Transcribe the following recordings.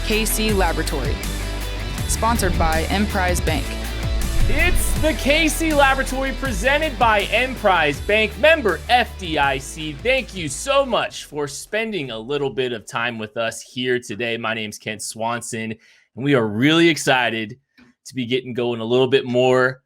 KC Laboratory. Sponsored by Emprise Bank. It's the KC Laboratory presented by Emprise Bank, member FDIC. Thank you so much for spending a little bit of time with us here today. My name's Kent Swanson, and we are really excited to be getting going a little bit more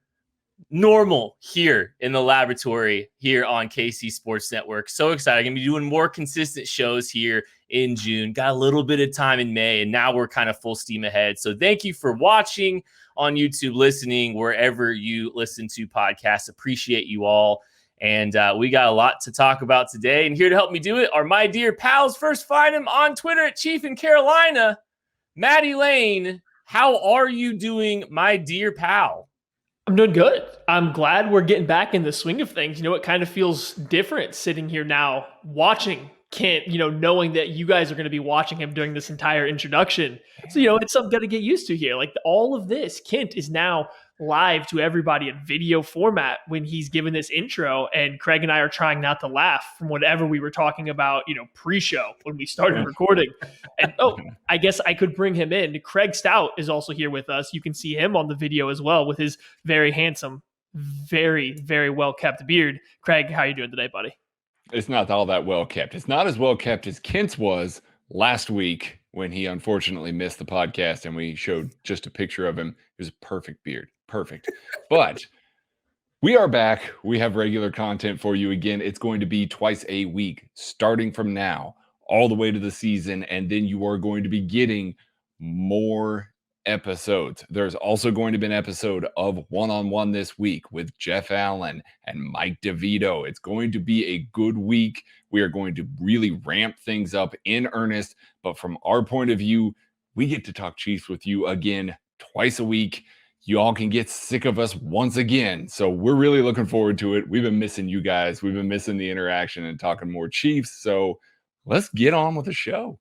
normal here in the laboratory here on KC Sports Network. So excited. I'm going to be doing more consistent shows here in June. Got a little bit of time in May, and now we're kind of full steam ahead. So thank you for watching on YouTube, listening, wherever you listen to podcasts. Appreciate you all. And we got a lot to talk about today. And here to help me do it are my dear pals. First, find him on Twitter at Chief in Carolina. Maddie Lane, how are you doing, my dear pal? I'm doing good. I'm glad we're getting back in the swing of things. You know, it kind of feels different sitting here now watching Kent, knowing that you guys are going to be watching him during this entire introduction. So, it's something got to get used to here. Like all of this, Kent is now live to everybody in video format when he's given this intro. And Craig and I are trying not to laugh from whatever we were talking about, pre-show when we started recording. And I guess I could bring him in. Craig Stout is also here with us. You can see him on the video as well with his very handsome, very, very well-kept beard. Craig, how are you doing today, buddy? It's not all that well kept. It's not as well kept as Kent's was last week when he unfortunately missed the podcast and we showed just a picture of him. It was a perfect beard. Perfect. But we are back. We have regular content for you again. It's going to be twice a week starting from now all the way to the season. And then you are going to be getting more episodes. There's also going to be an episode of One-on-One this week with Jeff Allen and Mike DeVito. It's going to be a good week. We are going to really ramp things up in earnest. But from our point of view, we get to talk Chiefs with you again twice a week. You all can get sick of us once again. So we're really looking forward to it. We've been missing you guys. We've been missing the interaction and talking more Chiefs. So let's get on with the show.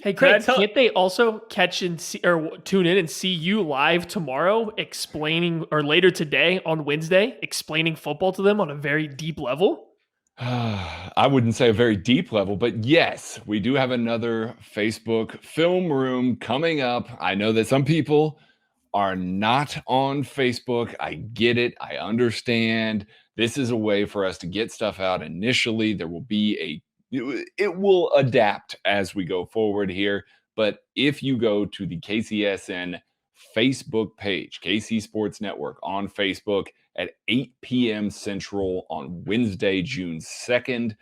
Hey, Craig, can't they also catch and see or tune in and see you live tomorrow explaining, or later today on Wednesday, explaining football to them on a very deep level? I wouldn't say a very deep level, but yes, we do have another Facebook film room coming up. I know that some people are not on Facebook. I get it. I understand. This is a way for us to get stuff out initially. There will be it will adapt as we go forward here. But if you go to the KCSN Facebook page, KC Sports Network on Facebook at 8 p.m. Central on Wednesday, June 2nd,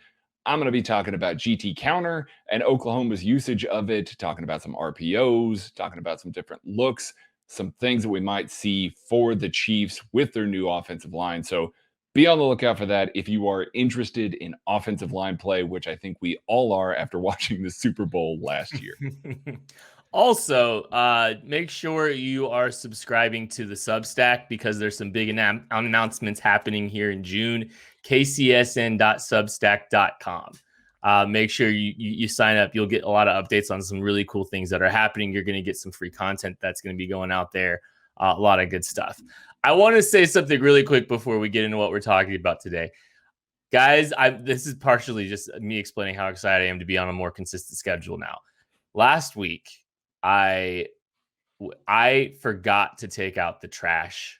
I'm going to be talking about GT counter and Oklahoma's usage of it, talking about some RPOs, talking about some different looks, some things that we might see for the Chiefs with their new offensive line. So be on the lookout for that if you are interested in offensive line play, which I think we all are after watching the Super Bowl last year. Also, make sure you are subscribing to the Substack because there's some big announcements happening here in June. kcsn.substack.com. Make sure you sign up. You'll get a lot of updates on some really cool things that are happening. You're going to get some free content that's going to be going out there. A lot of good stuff. I want to say something really quick before we get into what we're talking about today. Guys, this is partially just me explaining how excited I am to be on a more consistent schedule now. Last week, I forgot to take out the trash,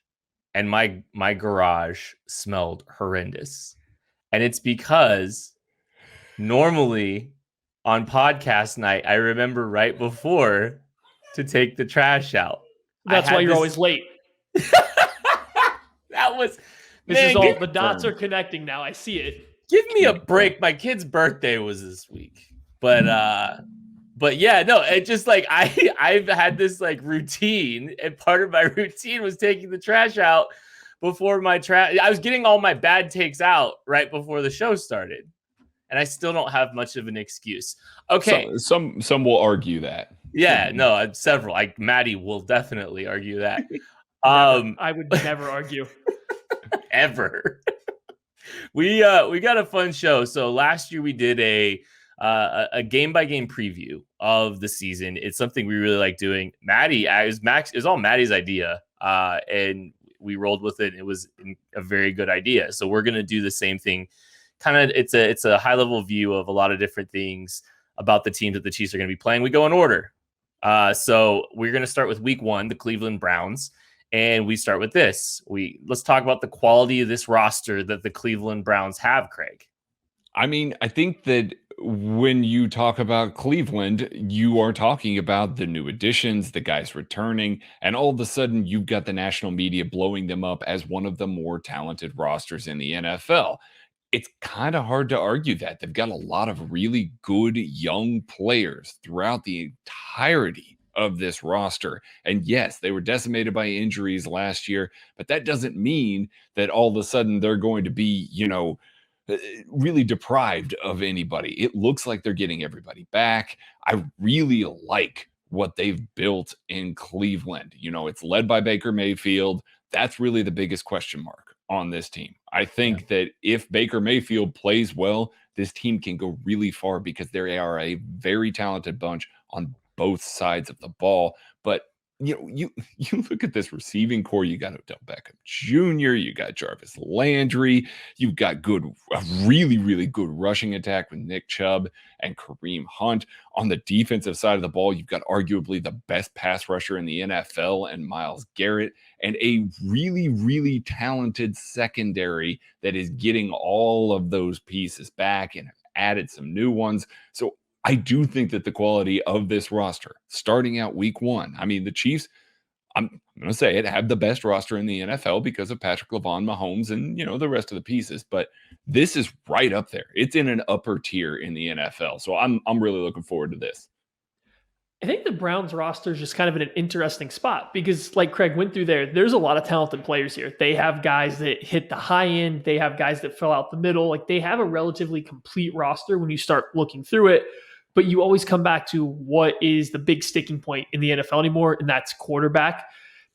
and my garage smelled horrendous. And it's because normally on podcast night, I remember right before to take the trash out. That's why you're always late. The dots are connecting now. I see it. Give me a break. My kid's birthday was this week. But yeah, no, it just like I've had this like routine, and part of my routine was taking the trash out before I was getting all my bad takes out right before the show started. And I still don't have much of an excuse. Okay. Some will argue that. Yeah, no, several. Like Maddie will definitely argue that. I would never argue. Ever. We got a fun show. So last year we did a game by game preview of the season. It's something we really like doing. It was all Maddie's idea, and we rolled with it. It was a very good idea. So we're gonna do the same thing. It's a high level view of a lot of different things about the teams that the Chiefs are going to be playing. We go in order. So we're going to start with week 1, the Cleveland Browns. And we start with this. Let's talk about the quality of this roster that the Cleveland Browns have, Craig. I mean, I think that when you talk about Cleveland, you are talking about the new additions, the guys returning, and all of a sudden you've got the national media blowing them up as one of the more talented rosters in the NFL. It's kind of hard to argue that. They've got a lot of really good young players throughout the entirety of this roster. And yes, they were decimated by injuries last year, but that doesn't mean that all of a sudden they're going to be, really deprived of anybody. It looks like they're getting everybody back. I really like what they've built in Cleveland. It's led by Baker Mayfield. That's really the biggest question mark on this team. I think that if Baker Mayfield plays well, this team can go really far because they are a very talented bunch on both sides of the ball. But you look at this receiving core. You got Odell Beckham Jr., you got Jarvis Landry, you've got a really, really good rushing attack with Nick Chubb and Kareem Hunt. On the defensive side of the ball, you've got arguably the best pass rusher in the NFL and Myles Garrett, and a really, really talented secondary that is getting all of those pieces back and added some new ones. So I do think that the quality of this roster, starting out week 1, I mean, the Chiefs, I'm going to say it, have the best roster in the NFL because of Patrick LaVon, Mahomes, and, the rest of the pieces. But this is right up there. It's in an upper tier in the NFL. So I'm really looking forward to this. I think the Browns roster is just kind of in an interesting spot because, like Craig went through there's a lot of talented players here. They have guys that hit the high end. They have guys that fill out the middle. Like, they have a relatively complete roster when you start looking through it. But you always come back to what is the big sticking point in the NFL anymore, and that's quarterback.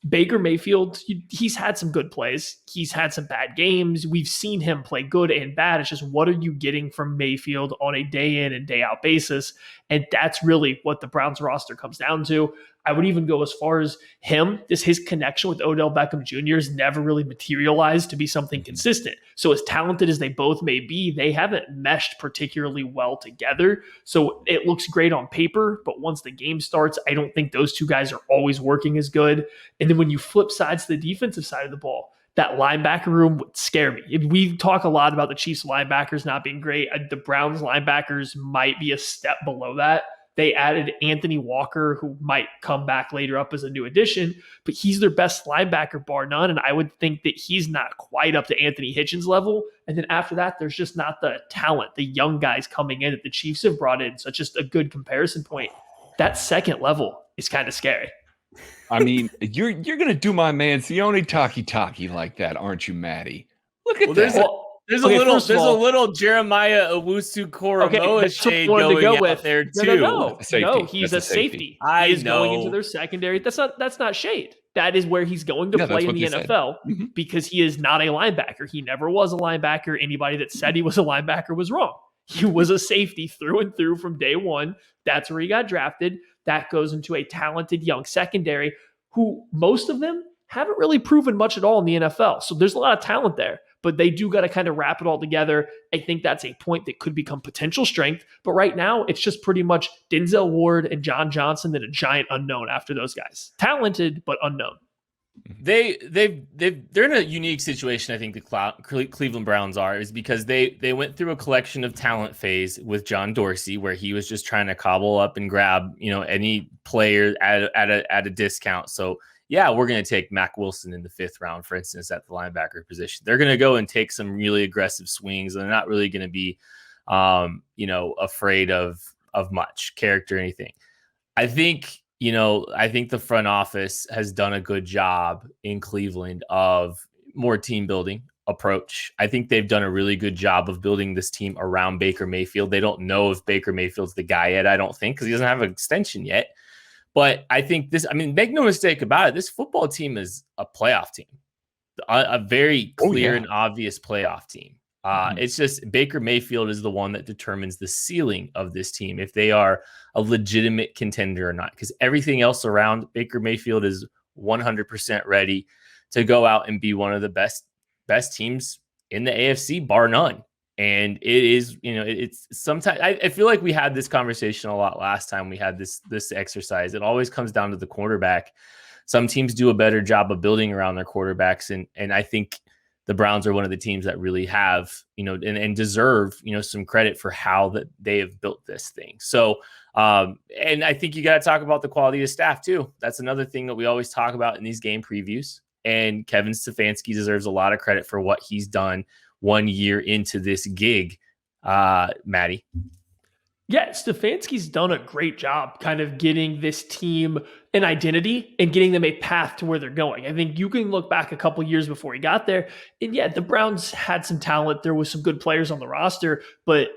Baker Mayfield, he's had some good plays. He's had some bad games. We've seen him play good and bad. It's just, what are you getting from Mayfield on a day in and day out basis? And that's really what the Browns roster comes down to. I would even go as far as his connection with Odell Beckham Jr. has never really materialized to be something consistent. So as talented as they both may be, they haven't meshed particularly well together. So it looks great on paper, but once the game starts, I don't think those two guys are always working as good. And then when you flip sides to the defensive side of the ball, that linebacker room would scare me. We talk a lot about the Chiefs linebackers not being great. The Browns linebackers might be a step below that. They added Anthony Walker, who might come back later up as a new addition, but he's their best linebacker bar none. And I would think that he's not quite up to Anthony Hitchens' level. And then after that, there's just not the talent, the young guys coming in that the Chiefs have brought in. So it's just a good comparison point. That second level is kind of scary. I mean, you're going to do my man Sione Taki like that, aren't you, Maddie? Look at that. There's a little Jeremiah Owusu-Koramoah shade going out there too. No, he's a safety. He is going into their secondary. That's not shade. That is where he's going to play in the NFL because he is not a linebacker. He never was a linebacker. Anybody that said he was a linebacker was wrong. He was a safety through and through from day one. That's where he got drafted. That goes into a talented young secondary who most of them haven't really proven much at all in the NFL. So there's a lot of talent there, but they do got to kind of wrap it all together. I think that's a point that could become potential strength. But right now, it's just pretty much Denzel Ward and John Johnson and a giant unknown after those guys. Talented, but unknown. They're in a unique situation. I think the Cleveland Browns is because they went through a collection of talent phase with John Dorsey, where he was just trying to cobble up and grab any player at a discount. So yeah, we're going to take Mack Wilson in the 5th round, for instance, at the linebacker position. They're going to go and take some really aggressive swings, and they're not really going to be afraid of much character or anything. I think the front office has done a good job in Cleveland of more team building approach. I think they've done a really good job of building this team around Baker Mayfield. They don't know if Baker Mayfield's the guy yet, I don't think, because he doesn't have an extension yet. But I think make no mistake about it, this football team is a playoff team, a very clear and obvious playoff team. It's just Baker Mayfield is the one that determines the ceiling of this team, if they are a legitimate contender or not, because everything else around Baker Mayfield is 100% ready to go out and be one of the best teams in the AFC, bar none. And it is, it's sometimes I feel like we had this conversation a lot last time we had this exercise. It always comes down to the quarterback. Some teams do a better job of building around their quarterbacks. And I think the Browns are one of the teams that really have, and deserve, some credit for how that they have built this thing. So, and I think you got to talk about the quality of staff too. That's another thing that we always talk about in these game previews. And Kevin Stefanski deserves a lot of credit for what he's done 1 year into this gig. Maddie. Yeah, Stefanski's done a great job kind of getting this team an identity and getting them a path to where they're going. I think you can look back a couple years before he got there, and yeah, the Browns had some talent. There was some good players on the roster, but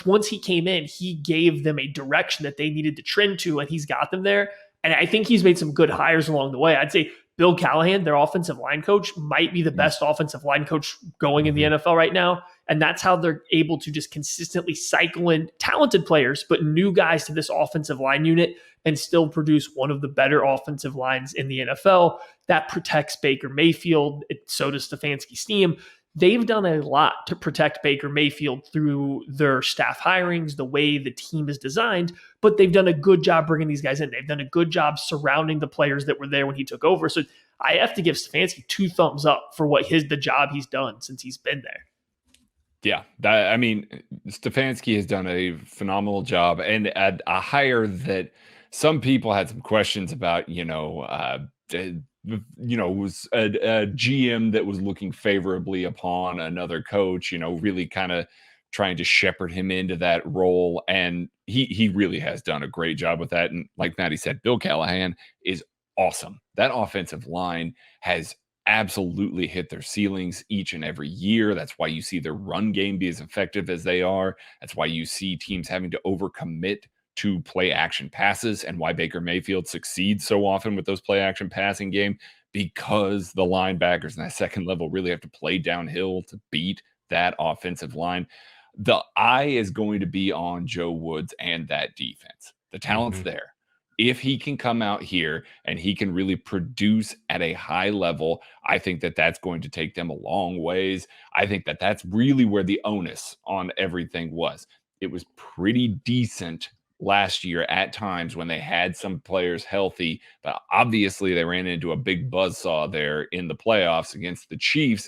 once he came in, he gave them a direction that they needed to trend to, and he's got them there. And I think he's made some good hires along the way. I'd say Bill Callahan, their offensive line coach, might be the best offensive line coach going in the NFL right now. And that's how they're able to just consistently cycle in talented players, but new guys to this offensive line unit and still produce one of the better offensive lines in the NFL that protects Baker Mayfield. So does Stefanski's team. They've done a lot to protect Baker Mayfield through their staff hirings, the way the team is designed, but they've done a good job bringing these guys in. They've done a good job surrounding the players that were there when he took over. So I have to give Stefanski 2 thumbs up for the job he's done since he's been there. Yeah, Stefanski has done a phenomenal job, and at a hire that some people had some questions about, was a GM that was looking favorably upon another coach, really kind of trying to shepherd him into that role. And he really has done a great job with that. And like Maddie said, Bill Callahan is awesome. That offensive line has absolutely hit their ceilings each and every year. That's why you see their run game be as effective as they are. That's why you see teams having to overcommit to play action passes, and why Baker Mayfield succeeds so often with those play action passing game, because the linebackers in that second level really have to play downhill to beat that offensive line. The eye is going to be on Joe Woods and that defense. The talent's there. If he can come out here and he can really produce at a high level, I think that that's going to take them a long ways. I think that that's really where the onus on everything was. It was pretty decent last year at times when they had some players healthy, but obviously they ran into a big buzzsaw there in the playoffs against the Chiefs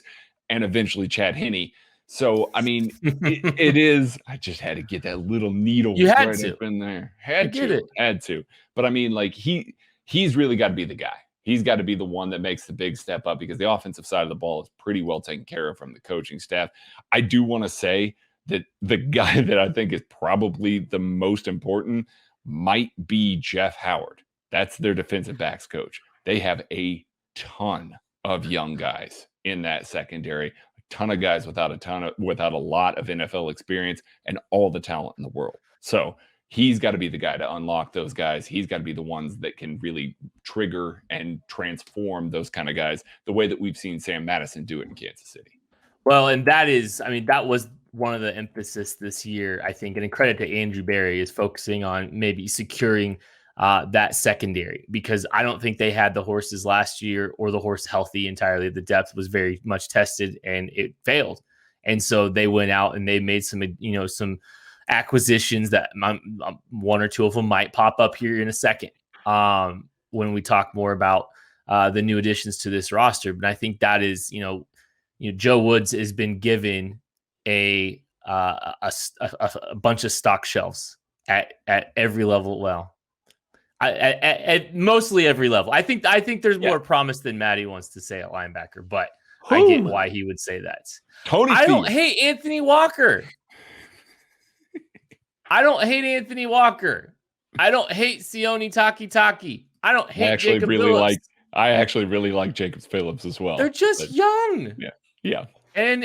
and eventually Chad Henne. So, I mean, it is, I just had to get that little needle right up in there. Had to. But I mean, like, he's really got to be the guy. He's got to be the one that makes the big step up, because the offensive side of the ball is pretty well taken care of from the coaching staff. I do want to say that the guy that I think is probably the most important might be Jeff Howard. That's their defensive backs coach. They have a ton of young guys in that secondary. Ton of guys without a lot of NFL experience and all the talent in the world. So he's got to be the guy to unlock those guys. He's got to be the ones that can really trigger and transform those kind of guys the way that we've seen Sam Madison do it in Kansas City. Well, and that was one of the emphasis this year, I think, and a credit to Andrew Berry, is focusing on maybe securing that secondary, because I don't think they had the horses last year or the horse healthy entirely. The depth was very much tested and it failed. And so they went out and they made some acquisitions that one or two of them might pop up here in a second when we talk more about the new additions to this roster. But I think that is, Joe Woods has been given a bunch of stock shelves at every level. Well, at mostly every level. I think there's more promise than Maddie wants to say at linebacker, but I get why he would say that. I don't hate Anthony Walker. I don't hate Anthony Walker. I don't hate Sione Takitaki. I don't hate Jacob Phillips. I actually really like Jacob Phillips as well. They're just young. Yeah. And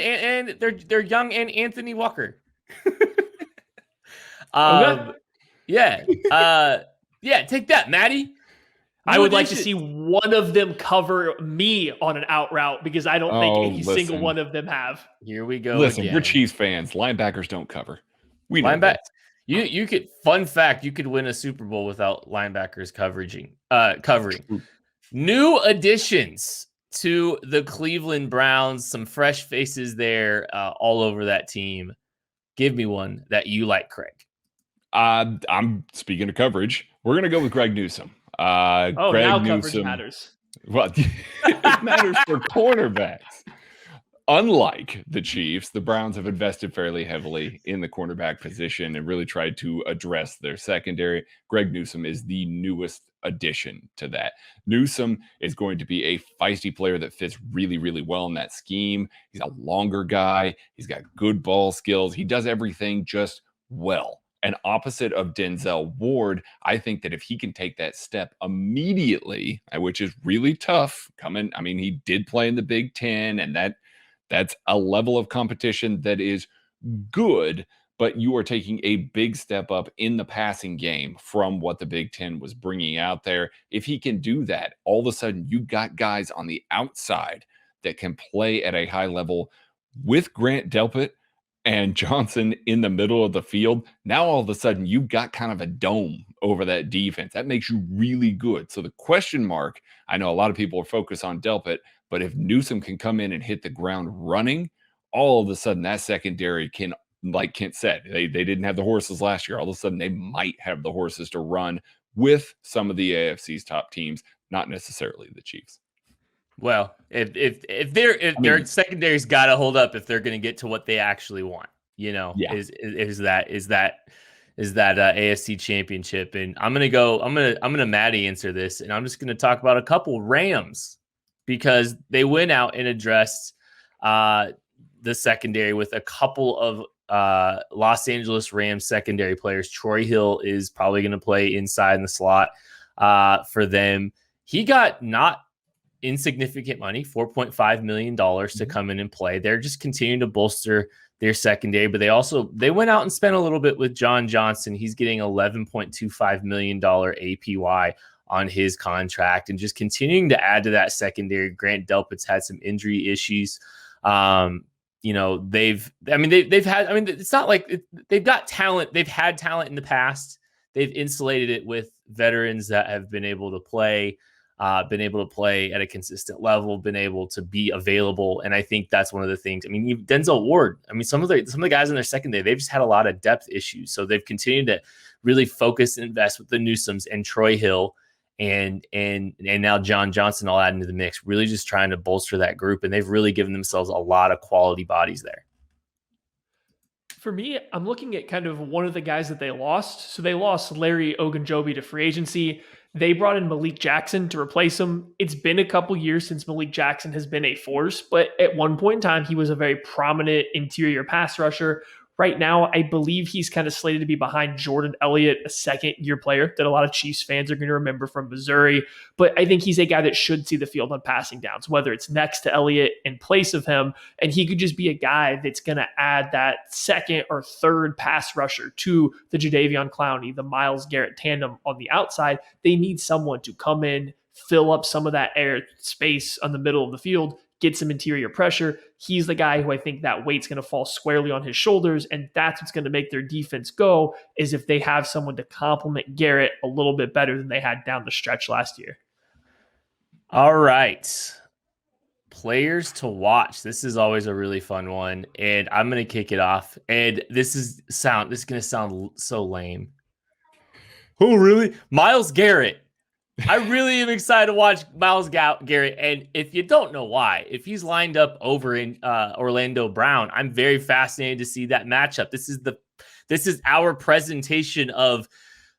they're young and Anthony Walker. Yeah, take that, Maddie. I would like to see one of them cover me on an out route, because I don't think any single one of them have. Here we go. Listen, again. We're Chiefs fans. Linebackers don't cover. We know linebackers. You could. Fun fact: you could win a Super Bowl without linebackers covering. New additions to the Cleveland Browns. Some fresh faces there, all over that team. Give me one that you like, Craig. I'm speaking of coverage. We're gonna go with Greg Newsome. Now coverage matters. Well, it matters for cornerbacks. Unlike the Chiefs, the Browns have invested fairly heavily in the cornerback position and really tried to address their secondary. Greg Newsome is the newest addition to that. Newsome is going to be a feisty player that fits really, really well in that scheme. He's a longer guy. He's got good ball skills. He does everything just well. And opposite of Denzel Ward, I think that if he can take that step immediately, which is really tough coming, I mean, he did play in the Big Ten, and that's a level of competition that is good, but you are taking a big step up in the passing game from what the Big Ten was bringing out there. If he can do that, all of a sudden you got guys on the outside that can play at a high level with Grant Delpit and Johnson in the middle of the field. Now all of a sudden you've got kind of a dome over that defense. That makes you really good. So the question mark, I know a lot of people are focused on Delpit, but if Newsome can come in and hit the ground running, all of a sudden that secondary can, like Kent said, they didn't have the horses last year. All of a sudden they might have the horses to run with some of the AFC's top teams, not necessarily the Chiefs. Well, if their secondary's got to hold up if they're going to get to what they actually want, is that AFC championship. And I'm gonna Maddie answer this, and I'm just gonna talk about a couple Rams because they went out and addressed the secondary with a couple of Los Angeles Rams secondary players. Troy Hill is probably going to play inside in the slot for them. He got not insignificant money, $4.5 million to come in and play. They're just continuing to bolster their secondary, but they went out and spent a little bit with John Johnson. He's getting $11.25 million APY on his contract and just continuing to add to that secondary. Grant Delpit's had some injury issues. It's not like they've got talent. They've had talent in the past. They've insulated it with veterans that have been able to play at a consistent level, been able to be available. And I think that's one of the things. I mean, Denzel Ward, some of the guys in their secondary, they've just had a lot of depth issues. So they've continued to really focus and invest with the Newsomes and Troy Hill and now John Johnson all added into the mix, really just trying to bolster that group. And they've really given themselves a lot of quality bodies there. For me, I'm looking at kind of one of the guys that they lost. So they lost Larry Ogunjobi to free agency. They brought in Malik Jackson to replace him. It's been a couple years since Malik Jackson has been a force, but at one point in time, he was a very prominent interior pass rusher. Right now, I believe he's kind of slated to be behind Jordan Elliott, a second-year player that a lot of Chiefs fans are going to remember from Missouri. But I think he's a guy that should see the field on passing downs, whether it's next to Elliott in place of him. And he could just be a guy that's going to add that second or third pass rusher to the Jadeveon Clowney, the Myles Garrett tandem on the outside. They need someone to come in, fill up some of that air space on the middle of the field, get some interior pressure. He's the guy who I think that weight's going to fall squarely on his shoulders, and that's what's going to make their defense go, is if they have someone to complement Garrett a little bit better than they had down the stretch last year. All right. Players to watch. This is always a really fun one, and I'm going to kick it off. And this is going to sound so lame. Oh, really? Myles Garrett. I really am excited to watch Myles Garrett. And if you don't know why, if he's lined up over in Orlando Brown, I'm very fascinated to see that matchup. This is our presentation of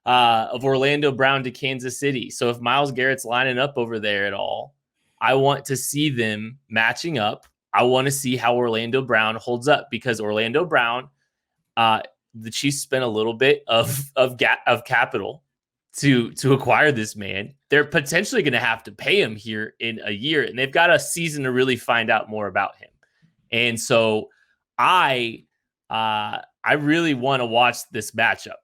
Orlando Brown to Kansas City. So if Myles Garrett's lining up over there at all, I want to see them matching up. I want to see how Orlando Brown holds up, because Orlando Brown, the Chiefs spent a little bit of capital to acquire this man. They're potentially going to have to pay him here in a year, and they've got a season to really find out more about him. And so I really want to watch this matchup,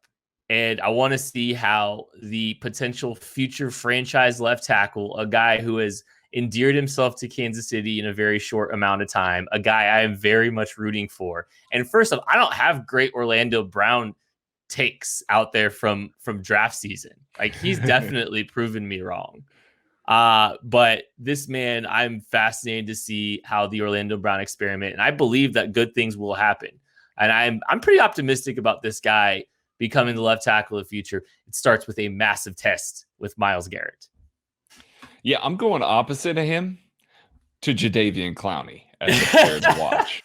and I want to see how the potential future franchise left tackle, a guy who has endeared himself to Kansas City in a very short amount of time, a guy I am very much rooting for. And first off, I don't have great Orlando Brown takes out there from draft season. Like, he's definitely proven me wrong. But this man, I'm fascinated to see how the Orlando Brown experiment, and I believe that good things will happen. And I'm pretty optimistic about this guy becoming the left tackle of the future. It starts with a massive test with Myles Garrett. Yeah, I'm going opposite of him to Jadeveon Clowney as the player to watch.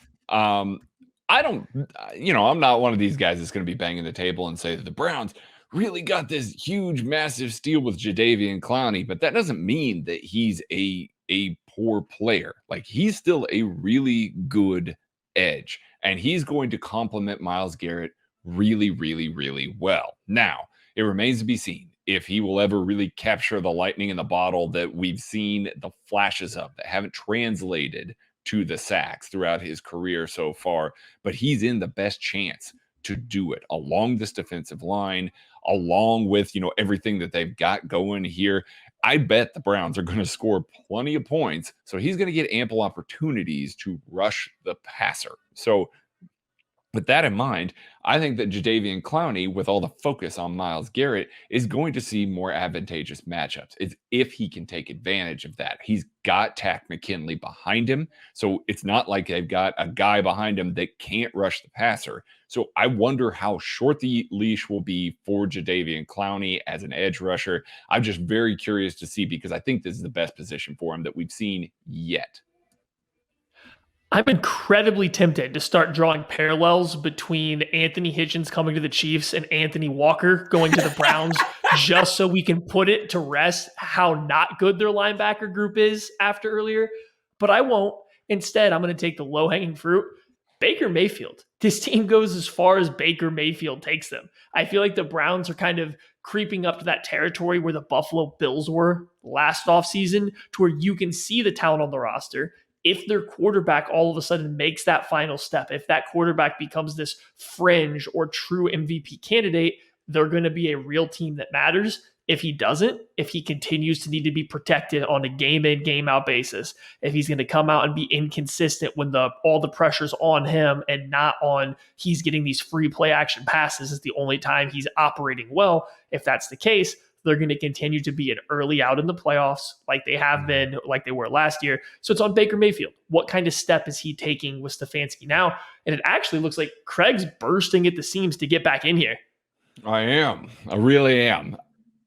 I don't, I'm not one of these guys that's going to be banging the table and say that the Browns really got this huge, massive steal with Jadeveon Clowney, but that doesn't mean that he's a poor player. Like, he's still a really good edge, and he's going to complement Myles Garrett really, really, really well. Now, it remains to be seen if he will ever really capture the lightning in the bottle that we've seen the flashes of that haven't translated to the sacks throughout his career so far, but he's in the best chance to do it along this defensive line, along with, everything that they've got going here. I bet the Browns are going to score plenty of points, so he's going to get ample opportunities to rush the passer. So with that in mind, I think that Jadeveon Clowney, with all the focus on Myles Garrett, is going to see more advantageous matchups. It's if he can take advantage of that. He's got Takk McKinley behind him, so it's not like they've got a guy behind him that can't rush the passer. So I wonder how short the leash will be for Jadeveon Clowney as an edge rusher. I'm just very curious to see, because I think this is the best position for him that we've seen yet. I'm incredibly tempted to start drawing parallels between Anthony Hitchens coming to the Chiefs and Anthony Walker going to the Browns, just so we can put it to rest how not good their linebacker group is after earlier. But I won't. Instead, I'm going to take the low-hanging fruit. Baker Mayfield. This team goes as far as Baker Mayfield takes them. I feel like the Browns are kind of creeping up to that territory where the Buffalo Bills were last offseason, to where you can see the talent on the roster. If their quarterback all of a sudden makes that final step, if that quarterback becomes this fringe or true MVP candidate, they're going to be a real team that matters. If he doesn't, if he continues to need to be protected on a game-in, game-out basis, if he's going to come out and be inconsistent when all the pressure's on him and not on he's getting these free play action passes is the only time he's operating well, if that's the case, they're going to continue to be an early out in the playoffs like they have been, like they were last year. So it's on Baker Mayfield. What kind of step is he taking with Stefanski now? And it actually looks like Craig's bursting at the seams to get back in here. I am. I really am.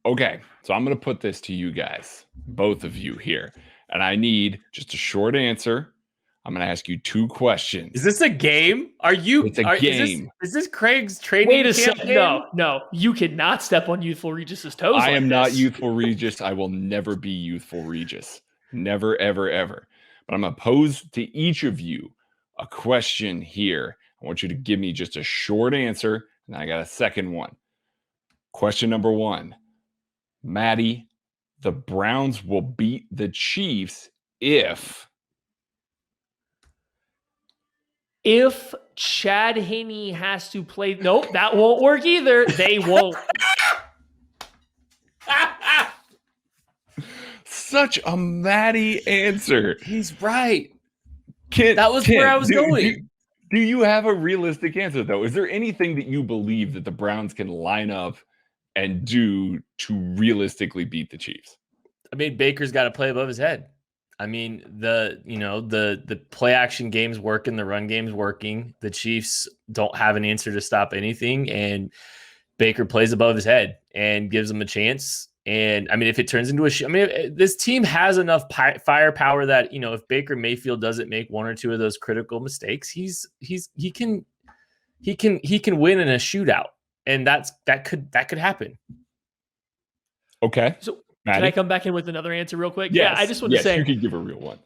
Okay, so I'm going to put this to you guys, both of you here, and I need just a short answer. I'm going to ask you 2 questions. Is this a game? It's a game. Is this Craig's training Wait a camp second. game? No. You cannot step on Youthful Regis's toes. I am not Youthful Regis. I will never be Youthful Regis. Never, ever, ever. But I'm going to pose to each of you a question here. I want you to give me just a short answer, and I got a second one. Question number 1. Maddie, the Browns will beat the Chiefs if Chad Henne has to play. Nope, that won't work either. They won't. Such a Maddie answer. He's right. That was where I was going. Do you have a realistic answer, though? Is there anything that you believe that the Browns can line up and do to realistically beat the Chiefs? I mean, Baker's got to play above his head. I mean, the play action game's working, the run game's working. The Chiefs don't have an answer to stop anything, and Baker plays above his head and gives them a chance. And I mean, if it turns into this team has enough firepower that, if Baker Mayfield doesn't make 1 or 2 of those critical mistakes, he can win in a shootout, and that could happen. Okay. So Maddie? Can I come back in with another answer real quick? Yes. Yeah, I just want to say you can give a real one.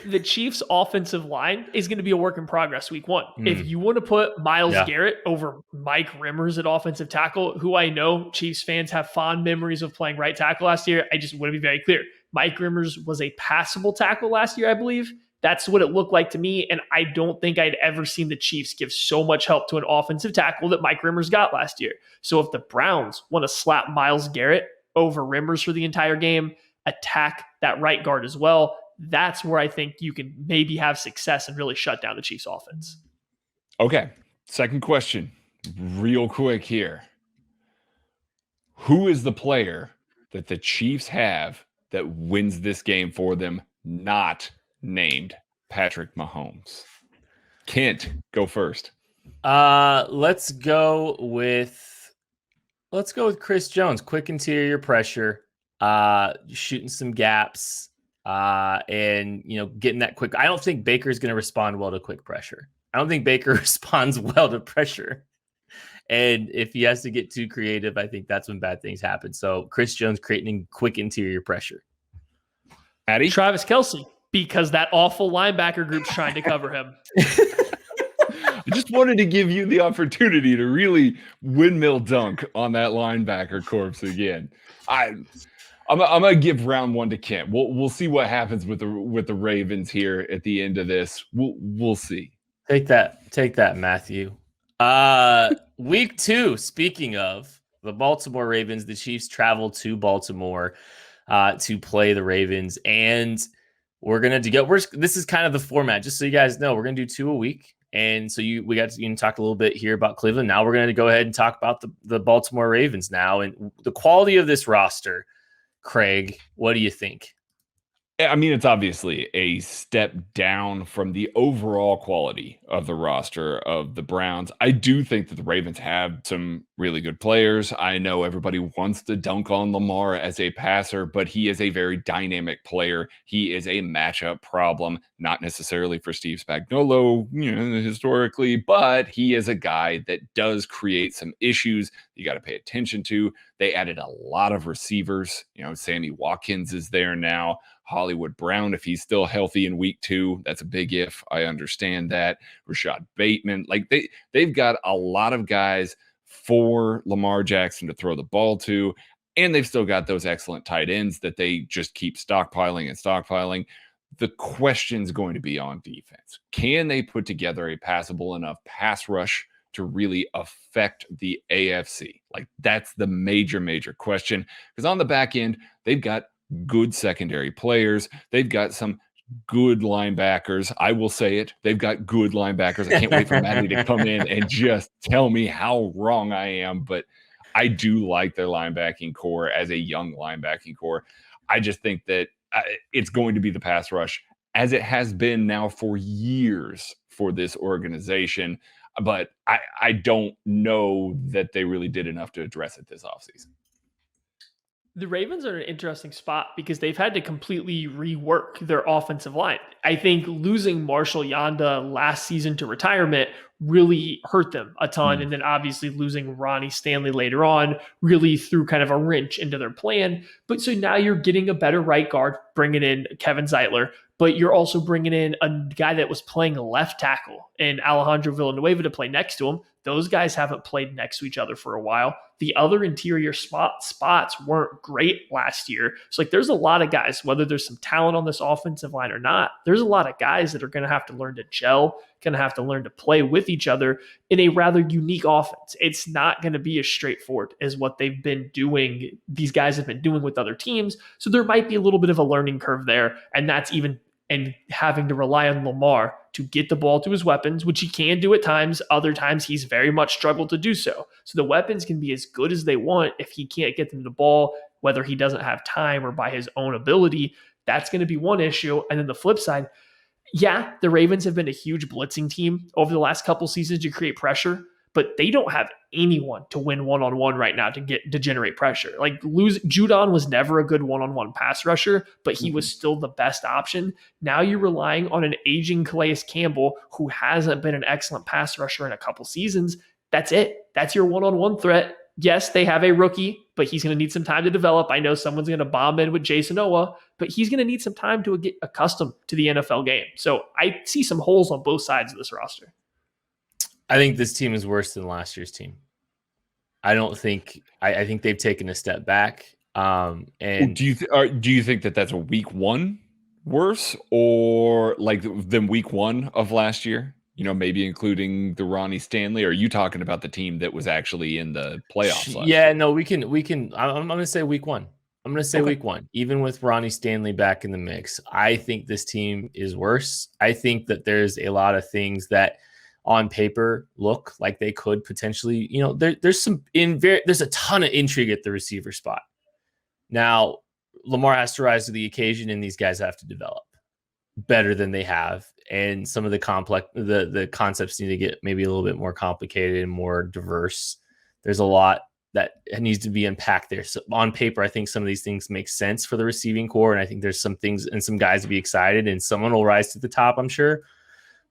The Chiefs' offensive line is going to be a work in progress week 1. If you want to put Myles Garrett over Mike Rimmers at offensive tackle, who I know Chiefs fans have fond memories of playing right tackle last year, I just want to be very clear. Mike Rimmers was a passable tackle last year, I believe. That's what it looked like to me, and I don't think I'd ever seen the Chiefs give so much help to an offensive tackle that Mike Rimmers got last year. So if the Browns want to slap Myles Garrett over Rimmers for the entire game, attack that right guard as well, that's where I think you can maybe have success and really shut down the Chiefs offense. Okay. Second question, real quick here. Who is the player that the Chiefs have that wins this game for them, not named Patrick Mahomes? Kent, go first. Let's go with Chris Jones. Quick interior pressure, shooting some gaps, and getting that quick. I don't think Baker's going to respond well to quick pressure. I don't think Baker responds well to pressure. And if he has to get too creative, I think that's when bad things happen. So Chris Jones creating quick interior pressure. Addy? Travis Kelce, because that awful linebacker group's trying to cover him. I just wanted to give you the opportunity to really windmill dunk on that linebacker corpse again. I'm gonna give round one to Kent. We'll see what happens with the Ravens here at the end of this. We'll see. Take that, Matthew. Week 2. Speaking of the Baltimore Ravens, the Chiefs travel to Baltimore to play the Ravens, and we're gonna this is kind of the format, just so you guys know. We're gonna do 2 a week. And so we got to talk a little bit here about Cleveland. Now we're going to go ahead and talk about the Baltimore Ravens now and the quality of this roster. Craig, what do you think? I mean, it's obviously a step down from the overall quality of the roster of the Browns. I do think that the Ravens have some really good players. I know everybody wants to dunk on Lamar as a passer, but he is a very dynamic player. He is a matchup problem, not necessarily for Steve Spagnuolo, historically, but he is a guy that does create some issues you got to pay attention to. They added a lot of receivers. Sammy Watkins is there now. Hollywood Brown, if he's still healthy in week 2, that's a big if. I understand that. Rashad Bateman, they've got a lot of guys for Lamar Jackson to throw the ball to, and they've still got those excellent tight ends that they just keep stockpiling. The question's going to be on defense. Can they put together a passable enough pass rush to really affect the AFC? That's the major question, because on the back end, they've got good secondary players. They've got some good linebackers. I will say it. They've got good linebackers. I can't wait for Maddie to come in and just tell me how wrong I am, but I do like their linebacking core as a young linebacking core. I just think that it's going to be the pass rush, as it has been now for years for this organization, but I don't know that they really did enough to address it this offseason. The Ravens are in an interesting spot because they've had to completely rework their offensive line. I think losing Marshall Yanda last season to retirement really hurt them a ton. And then obviously losing Ronnie Stanley later on really threw kind of a wrench into their plan. But so now you're getting a better right guard, bringing in Kevin Zeitler, but you're also bringing in a guy that was playing left tackle and Alejandro Villanueva to play next to him. Those guys haven't played next to each other for a while. The other interior spots weren't great last year. So there's a lot of guys, whether there's some talent on this offensive line or not, there's a lot of guys that are going to have to learn to gel, going to have to learn to play with each other in a rather unique offense. It's not going to be as straightforward as what they've been doing. These guys have been doing with other teams. So there might be a little bit of a learning curve there. And that's even and having to rely on Lamar to get the ball to his weapons, which he can do at times. Other times, he's very much struggled to do so. So the weapons can be as good as they want. If he can't get them the ball, whether he doesn't have time or by his own ability, that's going to be one issue. And then the flip side, yeah, the Ravens have been a huge blitzing team over the last couple seasons to create pressure, but they don't have anyone to win one-on-one right now to generate pressure. Judon was never a good one-on-one pass rusher, but he was still the best option. Now you're relying on an aging Calais Campbell who hasn't been an excellent pass rusher in a couple seasons. That's it. That's your one-on-one threat. Yes, they have a rookie, but he's going to need some time to develop. I know someone's going to bomb in with Jason Owa, but he's going to need some time to get accustomed to the NFL game. So I see some holes on both sides of this roster. I think this team is worse than last year's team. I think they've taken a step back. And do you think that that's a week 1 worse or than week 1 of last year? Maybe including the Ronnie Stanley. Or are you talking about the team that was actually in the playoffs last year? No, we can. I'm going to say week 1. I'm going to say week 1, even with Ronnie Stanley back in the mix. I think this team is worse. I think that there's a lot of things that on paper look like they could potentially, there's a ton of intrigue at the receiver spot. Now, Lamar has to rise to the occasion and these guys have to develop. better than they have. And some of the concepts need to get maybe a little bit more complicated and more diverse. There's a lot that needs to be unpacked there. So on paper, I think some of these things make sense for the receiving core. And I think there's some things and some guys to be excited, and someone will rise to the top, I'm sure.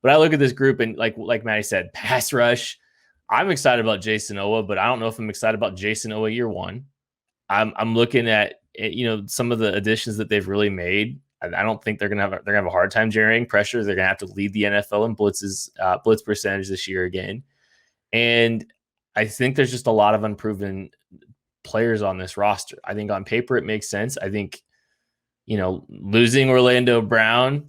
But I look at this group and like Maddie said, pass rush. I'm excited about Jason Owa, but I don't know if I'm excited about Jason Owa year one. I'm looking at, some of the additions that they've really made. I don't think they're gonna have a hard time generating pressure. They're gonna have to lead the NFL in blitz percentage this year again. And I think there's just a lot of unproven players on this roster. I think on paper it makes sense. I think, losing Orlando Brown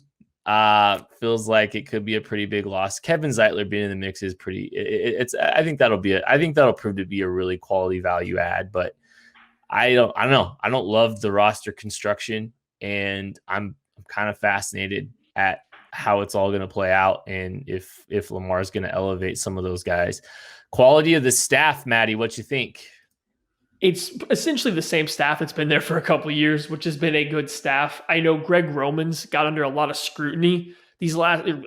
feels like it could be a pretty big loss. Kevin Zeitler being in the mix is pretty. I think that'll prove to be a really quality value add. But I don't know. I don't love the roster construction, and I'm kind of fascinated at how it's all going to play out, and if Lamar's going to elevate some of those guys. Quality of the staff, Maddie, what you think? It's essentially the same staff that's been there for a couple of years, which has been a good staff. I know Greg Roman's got under a lot of scrutiny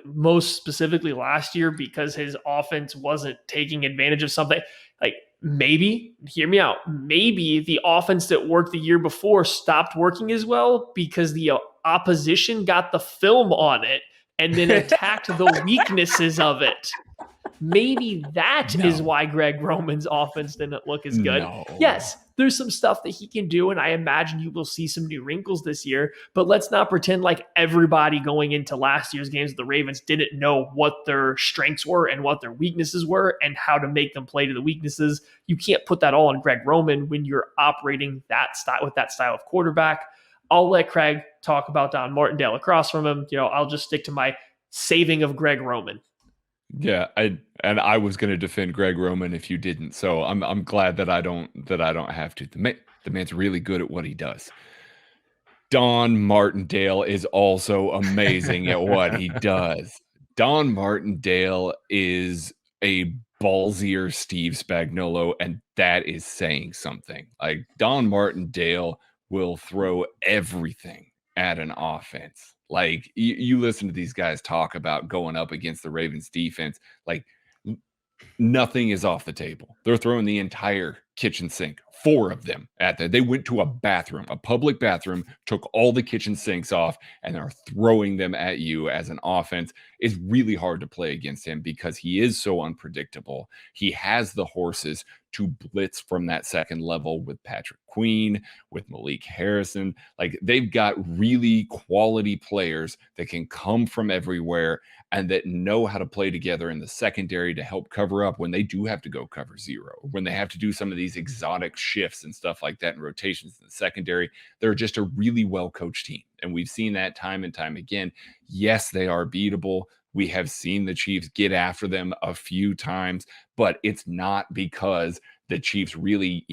most specifically last year, because his offense wasn't taking advantage of something. Like, maybe, hear me out, maybe the offense that worked the year before stopped working as well because the opposition got the film on it and then attacked the weaknesses of it. Maybe that is why Greg Roman's offense didn't look as good. No. Yes, there's some stuff that he can do, and I imagine you will see some new wrinkles this year, but let's not pretend like everybody going into last year's games, the Ravens didn't know what their strengths were and what their weaknesses were and how to make them play to the weaknesses. You can't put that all on Greg Roman when you're operating that style with that style of quarterback. I'll let Craig talk about Don Martindale across from him. I'll just stick to my saving of Greg Roman. Yeah, I was going to defend Greg Roman if you didn't, so I'm glad that I don't have to. The man's really good at what he does. Don Martindale is also amazing at what he does. Don Martindale is a ballsier Steve Spagnuolo, and that is saying something. Like, Don Martindale will throw everything at an offense. Like, you listen to these guys talk about going up against the Ravens defense, like, nothing is off the table. They're throwing the entire kitchen sink, 4 of them at that. They went to a public bathroom, took all the kitchen sinks off, and are throwing them at you as an offense. It's really hard to play against him because he is so unpredictable. He has the horses to blitz from that second level with Patrick Queen, with Malik Harrison. Like, they've got really quality players that can come from everywhere and that know how to play together in the secondary to help cover up when they do have to go cover zero, when they have to do some of these exotic shifts and stuff like that and rotations in the secondary. They're just a really well-coached team. And we've seen that time and time again. Yes, they are beatable. We have seen the Chiefs get after them a few times, but it's not because the Chiefs really,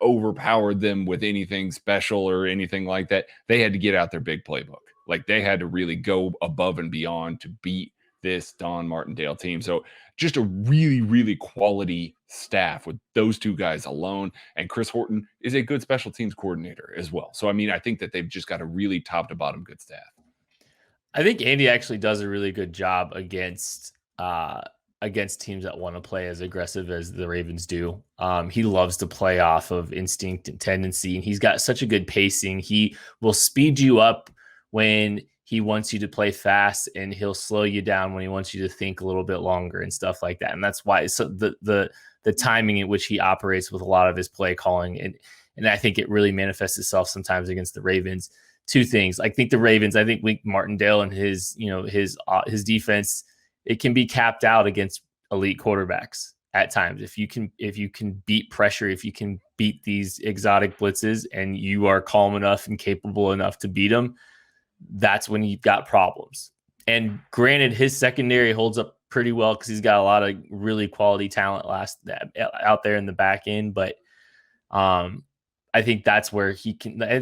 overpowered them with anything special or anything like that. They had to get out their big playbook. Like, they had to really go above and beyond to beat this Don Martindale team. So just a really, really quality staff with those 2 guys alone. And Chris Horton is a good special teams coordinator as well. So, I think that they've just got a really top to bottom good staff. I think Andy actually does a really good job against teams that want to play as aggressive as the Ravens do. He loves to play off of instinct and tendency, and he's got such a good pacing. He will speed you up when he wants you to play fast, and he'll slow you down when he wants you to think a little bit longer and stuff like that. And that's why the timing in which he operates with a lot of his play calling, and I think it really manifests itself sometimes against the Ravens. 2 things. I think Wink Martindale and his defense, it can be capped out against elite quarterbacks at times. If you can beat pressure, if you can beat these exotic blitzes and you are calm enough and capable enough to beat them, that's when you've got problems. And granted, his secondary holds up pretty well because he's got a lot of really quality talent out there in the back end. But I think that's where he can. I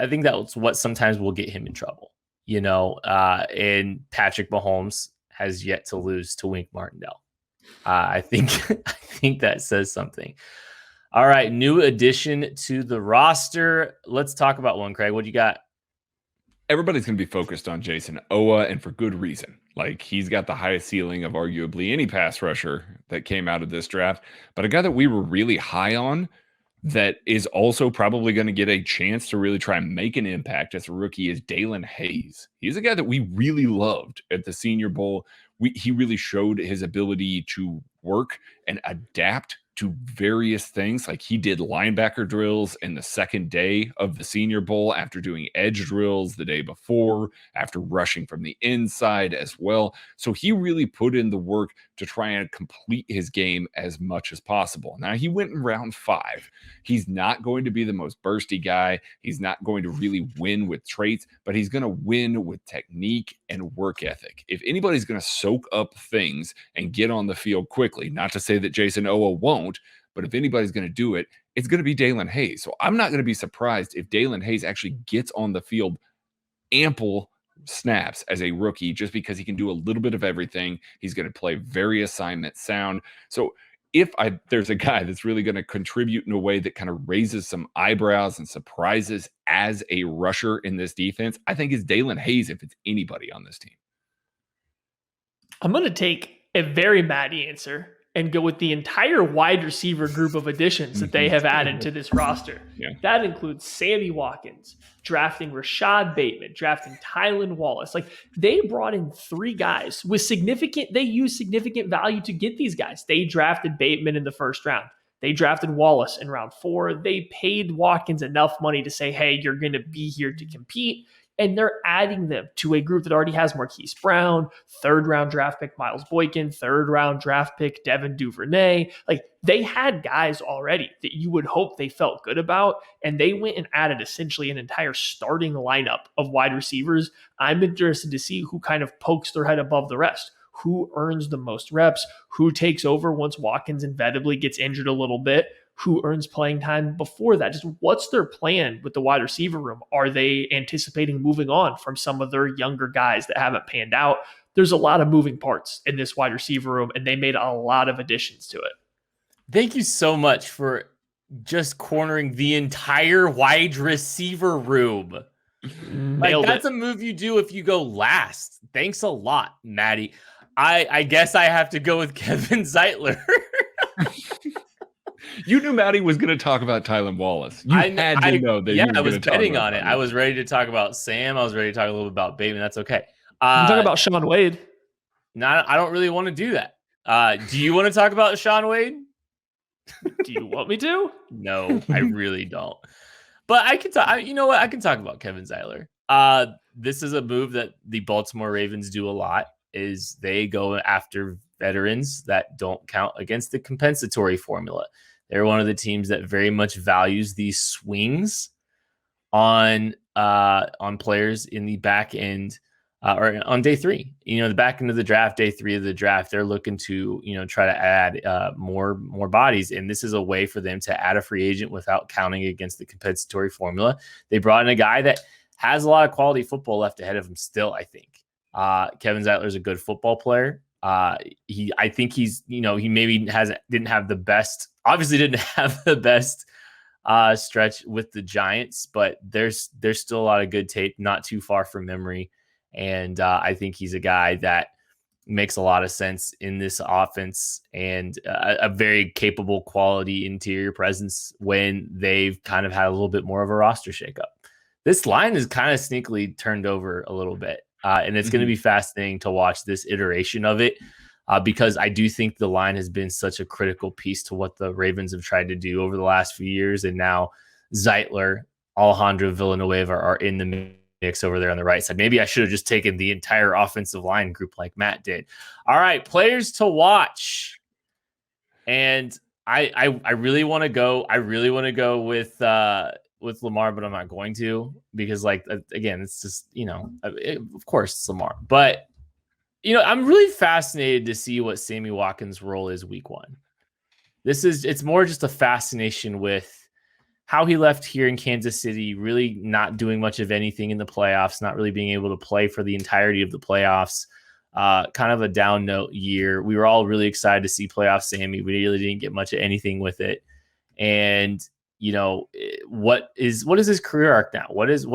think that's what sometimes will get him in trouble. And Patrick Mahomes has yet to lose to Wink Martindale. I think that says something. All right, new addition to the roster. Let's talk about one, Craig. What do you got? everybody's going to be focused on Jason Owa, and for good reason. Like, he's got the highest ceiling of arguably any pass rusher that came out of this draft. But a guy that we were really high on that is also probably going to get a chance to really try and make an impact as a rookie is Dalen Hayes. He's a guy that we really loved at the Senior Bowl. He really showed his ability to work and adapt to various things. Like, he did linebacker drills in the second day of the Senior Bowl after doing edge drills the day before, after rushing from the inside as well. So he really put in the work to try and complete his game as much as possible. Now, he went in round 5. He's not going to be the most bursty guy. He's not going to really win with traits, but he's going to win with technique and work ethic. If anybody's going to soak up things and get on the field quickly, not to say that Jason Owa won't, but if anybody's going to do it, it's going to be Dalen Hayes. So I'm not going to be surprised if Dalen Hayes actually gets on the field ample snaps as a rookie, just because he can do a little bit of everything. He's going to play very assignment sound. So if there's a guy that's really going to contribute in a way that kind of raises some eyebrows and surprises as a rusher in this defense, I think it's Dalen Hayes if it's anybody on this team. I'm going to take a very Matty answer and go with the entire wide receiver group of additions that they have added to this roster. Yeah. That includes Sammy Watkins, drafting Rashad Bateman, drafting Tylan Wallace. Like, they brought in 3 guys with they used significant value to get these guys. They drafted Bateman in the first round. They drafted Wallace in round 4. They paid Watkins enough money to say, hey, you're going to be here to compete. And they're adding them to a group that already has Marquise Brown, 3rd round draft pick Miles Boykin, 3rd round draft pick Devin Duvernay. Like, they had guys already that you would hope they felt good about, and they went and added essentially an entire starting lineup of wide receivers. I'm interested to see who kind of pokes their head above the rest, who earns the most reps, who takes over once Watkins inevitably gets injured a little bit, who earns playing time before that. Just what's their plan with the wide receiver room? Are they anticipating moving on from some of their younger guys that haven't panned out? There's a lot of moving parts in this wide receiver room, and they made a lot of additions to it. Thank you so much for just cornering the entire wide receiver room. Like, that's a move you do if you go last. Thanks a lot, Maddie. I guess I have to go with Kevin Zeitler. You knew Maddie was going to talk about Tylan Wallace. You had to know that. Yeah, I was betting on it. I was ready to talk about Sam. I was ready to talk a little bit about Bateman. That's okay. I'm talking about Sean Wade. No, I don't really want to do that. Do you want to talk about Sean Wade? Do you want me to? No, I really don't. But I can talk. You know what? I can talk about Kevin Zeitler. This is a move that the Baltimore Ravens do a lot. Is they go after veterans that don't count against the compensatory formula. They're one of the teams that very much values these swings on players in the back end or on day 3. You know, the back end of the draft, day 3 of the draft, they're looking to, try to add more bodies. And this is a way for them to add a free agent without counting against the compensatory formula. They brought in a guy that has a lot of quality football left ahead of him still, I think. Kevin Zeitler is a good football player. I think he's, he maybe didn't have the best stretch with the Giants, but there's still a lot of good tape, not too far from memory. And I think he's a guy that makes a lot of sense in this offense and a very capable quality interior presence when they've kind of had a little bit more of a roster shakeup. This line is kind of sneakily turned over a little bit. And it's going to be fascinating to watch this iteration of it because I do think the line has been such a critical piece to what the Ravens have tried to do over the last few years. And now Zeitler, Alejandro Villanueva are in the mix over there on the right side. Maybe I should have just taken the entire offensive line group like Matt did. All right, players to watch. And I really want to go. I really want to go with Lamar, but I'm not going to because, again, it's just, of course it's Lamar. But, I'm really fascinated to see what Sammy Watkins' role is week 1. It's more just a fascination with how he left here in Kansas City, really not doing much of anything in the playoffs, not really being able to play for the entirety of the playoffs. Kind of a down note year. We were all really excited to see playoff Sammy. We really didn't get much of anything with it. And what is his career arc now? What does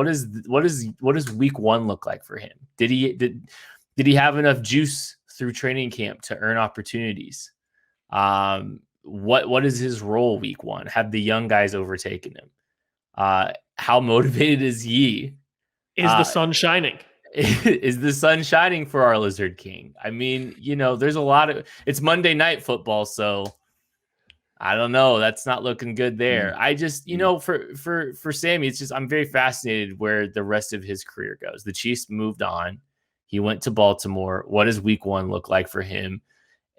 week 1 look like for him? Did he have enough juice through training camp to earn opportunities? What is his role week 1? Have the young guys overtaken him? How motivated is he? Is the sun shining? Is the sun shining for our Lizard King? I mean, there's a lot of, it's Monday Night Football, so I don't know. That's not looking good there. I just, for Sammy, it's just, I'm very fascinated where the rest of his career goes. The Chiefs moved on. He went to Baltimore. What does week 1 look like for him?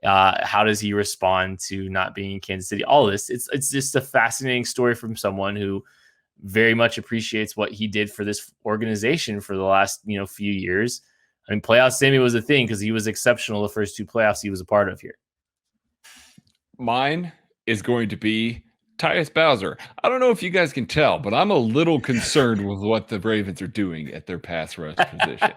How does he respond to not being in Kansas City? All this, it's just a fascinating story from someone who very much appreciates what he did for this organization for the last, few years. I mean, playoff Sammy was a thing because he was exceptional the first 2 playoffs he was a part of here. Mine is going to be Tyus Bowser. I don't know if you guys can tell, but I'm a little concerned with what the Ravens are doing at their pass rush position.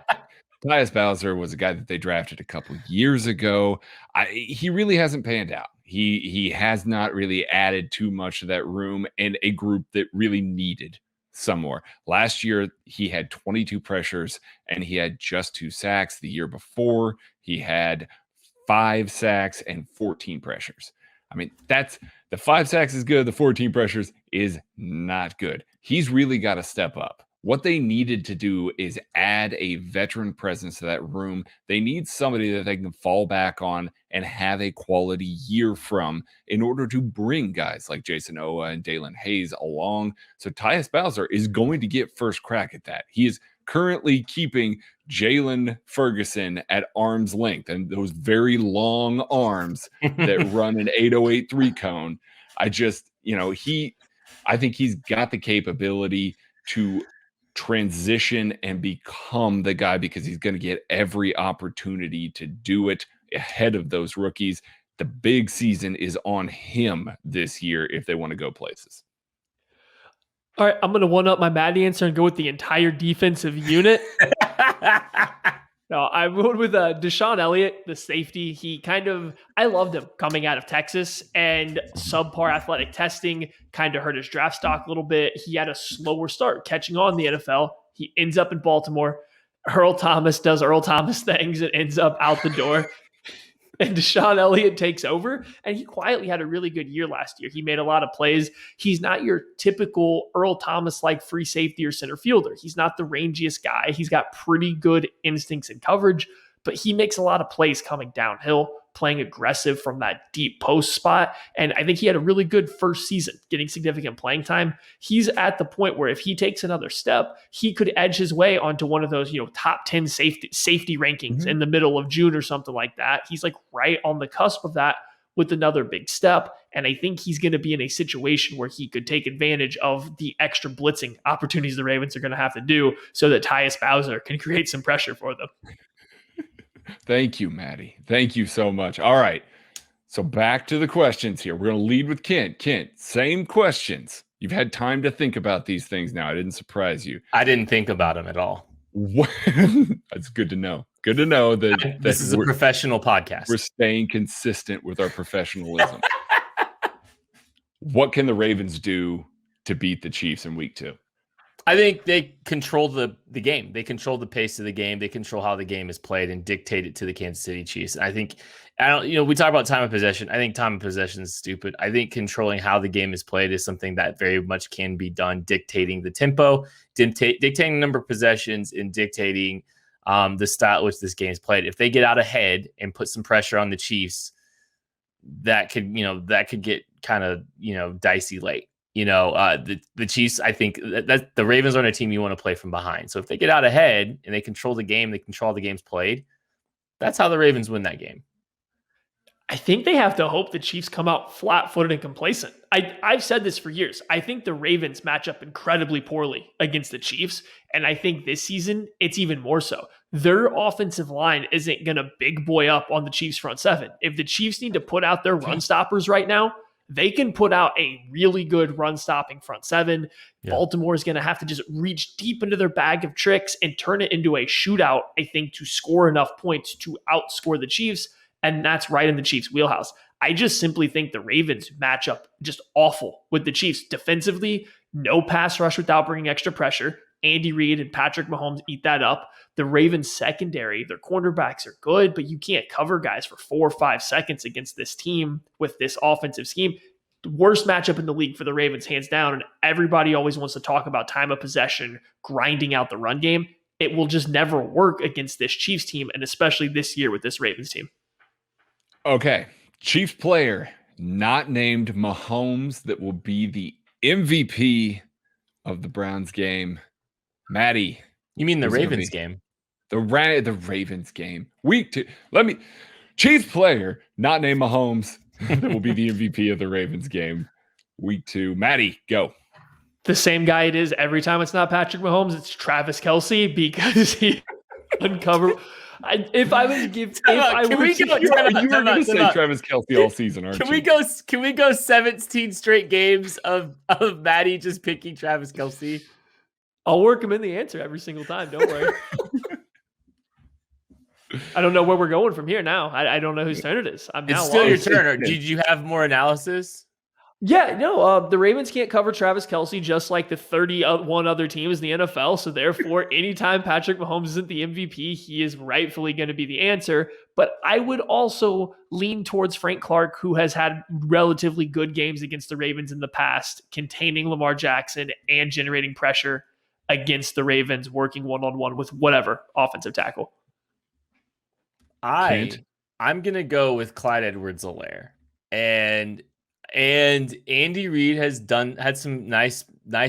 Tyus Bowser was a guy that they drafted a couple years ago. He really hasn't panned out. He has not really added too much to that room and a group that really needed some more. Last year, he had 22 pressures and he had just 2 sacks. The year before, he had 5 sacks and 14 pressures. I mean, that's the 5 sacks is good. The 14 pressures is not good. He's really got to step up. What they needed to do is add a veteran presence to that room. They need somebody that they can fall back on and have a quality year from in order to bring guys like Jason Owa and Dalen Hayes along. So Tyus Bowser is going to get first crack at that. He is currently keeping Jalen Ferguson at arm's length and those very long arms that run an 808 3-cone. I think he's got the capability to transition and become the guy because he's going to get every opportunity to do it ahead of those rookies. The big season is on him this year if they want to go places. All right, I'm going to one-up my Matt answer and go with the entire defensive unit. No, I went with Deshaun Elliott, the safety. I loved him coming out of Texas, and subpar athletic testing kind of hurt his draft stock a little bit. He had a slower start catching on in the NFL. He ends up in Baltimore. Earl Thomas does Earl Thomas things and ends up out the door. And Deshaun Elliott takes over, and he quietly had a really good year last year. He made a lot of plays. He's not your typical Earl Thomas-like free safety or center fielder. He's not the rangiest guy. He's got pretty good instincts and coverage, but he makes a lot of plays coming downhill, playing aggressive from that deep post spot. And I think he had a really good first season, getting significant playing time. He's at the point where if he takes another step, he could edge his way onto one of those, top 10 safety rankings in the middle of June or something like that. He's like right on the cusp of that with another big step. And I think he's going to be in a situation where he could take advantage of the extra blitzing opportunities the Ravens are going to have to do so that Tyus Bowser can create some pressure for them. Thank you, Maddie. Thank you so much. All right. So back to the questions here. We're going to lead with Kent. Kent, same questions. You've had time to think about these things now. I didn't surprise you. I didn't think about them at all. That's good to know. Good to know that this is a professional podcast. We're staying consistent with our professionalism. What can the Ravens do to beat the Chiefs in week 2? I think they control the game. They control the pace of the game. They control how the game is played and dictate it to the Kansas City Chiefs. And we talk about time of possession. I think time of possession is stupid. I think controlling how the game is played is something that very much can be done, dictating the tempo, dictating the number of possessions, and dictating the style at which this game is played. If they get out ahead and put some pressure on the Chiefs, that could get kind of, dicey late. The Chiefs, I think that the Ravens aren't a team you want to play from behind. So if they get out ahead and they control the game, they control the games played, that's how the Ravens win that game. I think they have to hope the Chiefs come out flat-footed and complacent. I've said this for years. I think the Ravens match up incredibly poorly against the Chiefs, and I think this season it's even more so. Their offensive line isn't going to big boy up on the Chiefs front seven. If the Chiefs need to put out their run stoppers right now, they can put out a really good run-stopping front seven. Yeah. Baltimore is going to have to just reach deep into their bag of tricks and turn it into a shootout, I think, to score enough points to outscore the Chiefs, and that's right in the Chiefs' wheelhouse. I just simply think the Ravens match up just awful with the Chiefs. Defensively, no pass rush without bringing extra pressure. Andy Reid and Patrick Mahomes eat that up. The Ravens secondary, their cornerbacks are good, but you can't cover guys for 4 or 5 seconds against this team with this offensive scheme. The worst matchup in the league for the Ravens, hands down. And everybody always wants to talk about time of possession, grinding out the run game. It will just never work against this Chiefs team, and especially this year with this Ravens team. Okay. Chiefs player not named Mahomes that will be the MVP of the Browns game. Maddie. You mean the Ravens game? The Ravens game. Week 2. Chiefs player not named Mahomes that will be the MVP of the Ravens game. Week 2. Maddie, go. The same guy it is every time it's not Patrick Mahomes, it's Travis Kelce because he uncovered. If I was to give, you were going to say Travis Kelce all season, aren't you? Can we go 17 straight games of Maddie just picking Travis Kelce? I'll work him in the answer every single time. Don't worry. I don't know where we're going from here now. I don't know whose turn it is. It's still your turn. Or did you have more analysis? Yeah, no. The Ravens can't cover Travis Kelce just like the 31 other teams in the NFL. So therefore, anytime Patrick Mahomes isn't the MVP, he is rightfully going to be the answer. But I would also lean towards Frank Clark, who has had relatively good games against the Ravens in the past, containing Lamar Jackson and generating pressure against the Ravens, working one-on-one with whatever offensive tackle. I'm gonna go with Clyde Edwards-Helaire, and Andy Reid had some nice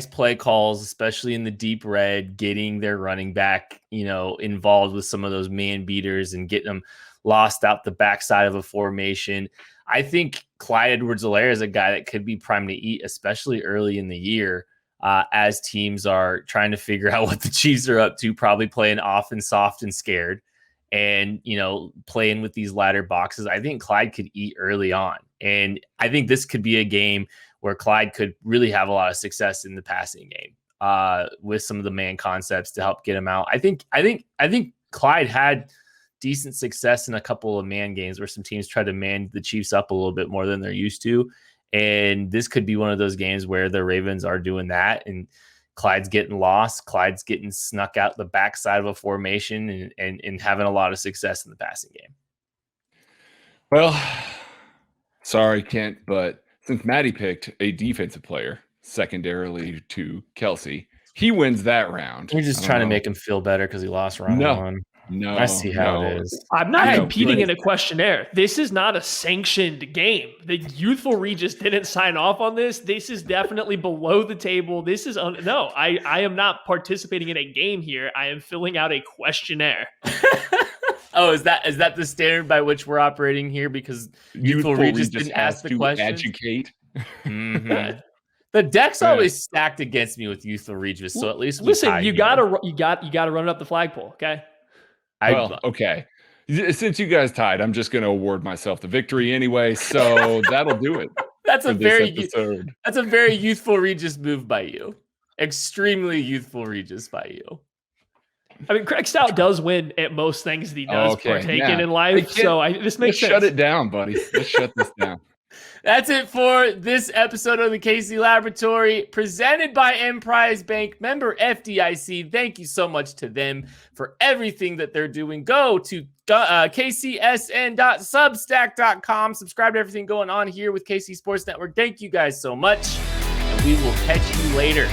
play calls, especially in the deep red, getting their running back involved with some of those man beaters and getting them lost out the backside of a formation. I think Clyde Edwards-Helaire is a guy that could be primed to eat, especially early in the year. As teams are trying to figure out what the Chiefs are up to, probably playing off and soft and scared and, playing with these ladder boxes. I think Clyde could eat early on. And I think this could be a game where Clyde could really have a lot of success in the passing game with some of the man concepts to help get him out. I think Clyde had decent success in a couple of man games where some teams tried to man the Chiefs up a little bit more than they're used to. And this could be one of those games where the Ravens are doing that and Clyde's getting lost. Clyde's getting snuck out the backside of a formation and having a lot of success in the passing game. Well, sorry, Kent, but since Maddie picked a defensive player secondarily to Kelce, he wins that round. You're just trying to make him feel better because he lost round one. No, I see how it is. I'm not competing in a questionnaire. This is not a sanctioned game. The Youthful Regis didn't sign off on this. This is definitely below the table. This is I am not participating in a game here. I am filling out a questionnaire. Oh, is that the standard by which we're operating here? Because Youthful Regis didn't ask the question. Educate. Mm-hmm. The deck's always stacked against me with Youthful Regis, so at least you gotta run it up the flagpole, okay? Okay. Since you guys tied, I'm just going to award myself the victory anyway. So that'll do it. That's a very Youthful Regis move by you. Extremely Youthful Regis by you. I mean, Craig Stout does win at most things that he does partake in life. So this makes sense. Shut it down, buddy. Let's shut this down. That's it for this episode of the KC Laboratory, presented by Emprise Bank, member FDIC. Thank you so much to them for everything that they're doing. Go to kcsn.substack.com. Subscribe to everything going on here with KC Sports Network. Thank you guys so much, and we will catch you later.